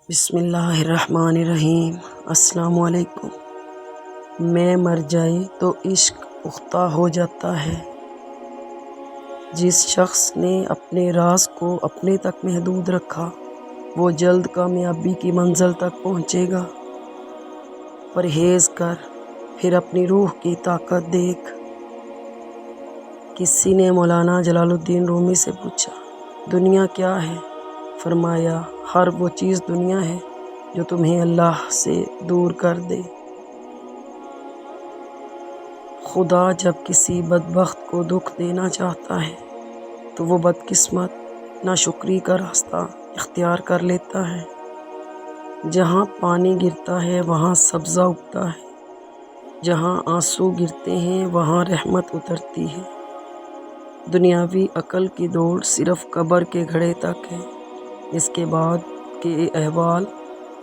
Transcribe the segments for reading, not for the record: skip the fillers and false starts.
بسم اللہ الرحمن الرحیم۔ السلام علیکم۔ میں مر جائے تو عشق پختہ ہو جاتا ہے۔ جس شخص نے اپنے راز کو اپنے تک محدود رکھا وہ جلد کامیابی کی منزل تک پہنچے گا۔ پرہیز کر پھر اپنی روح کی طاقت دیکھ۔ کسی نے مولانا جلال الدین رومی سے پوچھا، دنیا کیا ہے؟ فرمایا، ہر وہ چیز دنیا ہے جو تمہیں اللہ سے دور کر دے۔ خدا جب کسی بدبخت کو دکھ دینا چاہتا ہے تو وہ بدقسمت ناشکری کا راستہ اختیار کر لیتا ہے۔ جہاں پانی گرتا ہے وہاں سبزہ اگتا ہے، جہاں آنسو گرتے ہیں وہاں رحمت اترتی ہے۔ دنیاوی عقل کی دوڑ صرف قبر کے گھڑے تک ہے، اس کے بعد کے احوال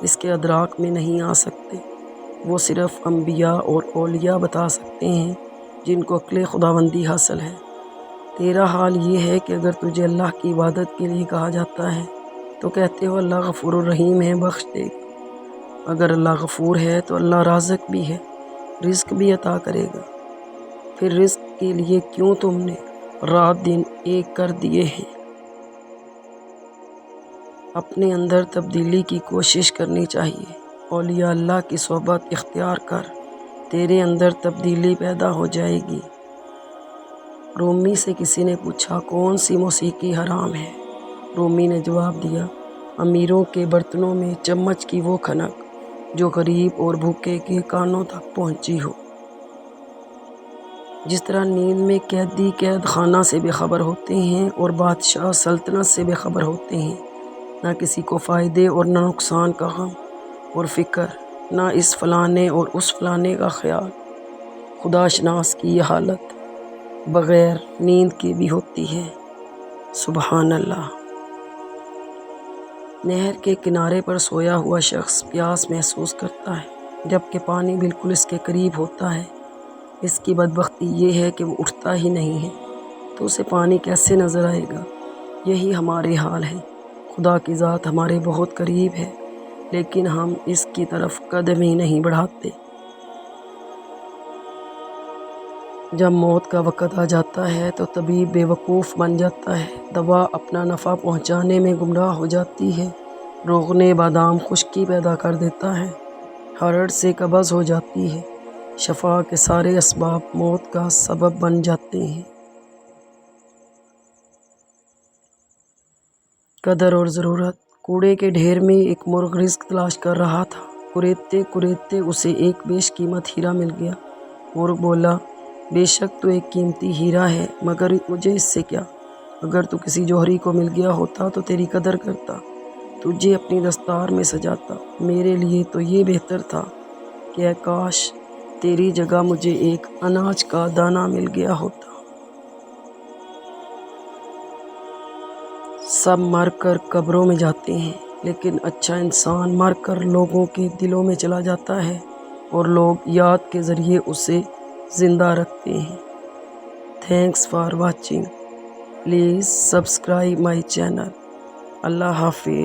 اس کے ادراک میں نہیں آ سکتے۔ وہ صرف انبیاء اور اولیاء بتا سکتے ہیں جن کو عقل خداوندی حاصل ہے۔ تیرا حال یہ ہے کہ اگر تجھے اللہ کی عبادت کے لیے کہا جاتا ہے تو کہتے ہو اللہ غفور الرحیم ہے، بخش دے گا۔ اگر اللہ غفور ہے تو اللہ رازق بھی ہے، رزق بھی عطا کرے گا۔ پھر رزق کے لیے کیوں تم نے رات دن ایک کر دیے ہیں؟ اپنے اندر تبدیلی کی کوشش کرنی چاہیے۔ اولیاء اللہ کی صحبت اختیار کر، تیرے اندر تبدیلی پیدا ہو جائے گی۔ رومی سے کسی نے پوچھا، کون سی موسیقی حرام ہے؟ رومی نے جواب دیا، امیروں کے برتنوں میں چمچ کی وہ کھنک جو غریب اور بھوکے کے کانوں تک پہنچی ہو۔ جس طرح نیند میں قیدی قید خانہ سے بے خبر ہوتے ہیں اور بادشاہ سلطنت سے بے خبر ہوتے ہیں، نہ کسی کو فائدے اور نہ نقصان کا غم اور فکر، نہ اس فلانے اور اس فلانے کا خیال۔ خدا شناس کی یہ حالت بغیر نیند کے بھی ہوتی ہے۔ سبحان اللہ۔ نہر کے کنارے پر سویا ہوا شخص پیاس محسوس کرتا ہے جبکہ پانی بالکل اس کے قریب ہوتا ہے۔ اس کی بدبختی یہ ہے کہ وہ اٹھتا ہی نہیں ہے تو اسے پانی کیسے نظر آئے گا؟ یہی ہمارے حال ہے۔ خدا کی ذات ہمارے بہت قریب ہے لیکن ہم اس کی طرف قدم ہی نہیں بڑھاتے۔ جب موت کا وقت آ جاتا ہے تو طبیب بے وقوف بن جاتا ہے، دوا اپنا نفع پہنچانے میں گمراہ ہو جاتی ہے، روغن بادام خشکی پیدا کر دیتا ہے، ہرڑ سے قبض ہو جاتی ہے، شفا کے سارے اسباب موت کا سبب بن جاتے ہیں۔ قدر اور ضرورت۔ کوڑے کے ڈھیر میں ایک مرغ رزق تلاش کر رہا تھا، کریدتے کریدتے اسے ایک بیش قیمت ہیرا مل گیا۔ مرغ بولا، بے شک تو ایک قیمتی ہیرا ہے مگر مجھے اس سے کیا؟ اگر تو کسی جوہری کو مل گیا ہوتا تو تیری قدر کرتا، تجھے اپنی دستار میں سجاتا۔ میرے لیے تو یہ بہتر تھا کہ اے کاش تیری جگہ مجھے ایک اناج کا دانہ مل گیا ہوتا۔ سب مر کر قبروں میں جاتے ہیں لیکن اچھا انسان مر کر لوگوں کے دلوں میں چلا جاتا ہے اور لوگ یاد کے ذریعے اسے زندہ رکھتے ہیں۔ Thanks for watching. Please subscribe my channel. اللہ حافظ۔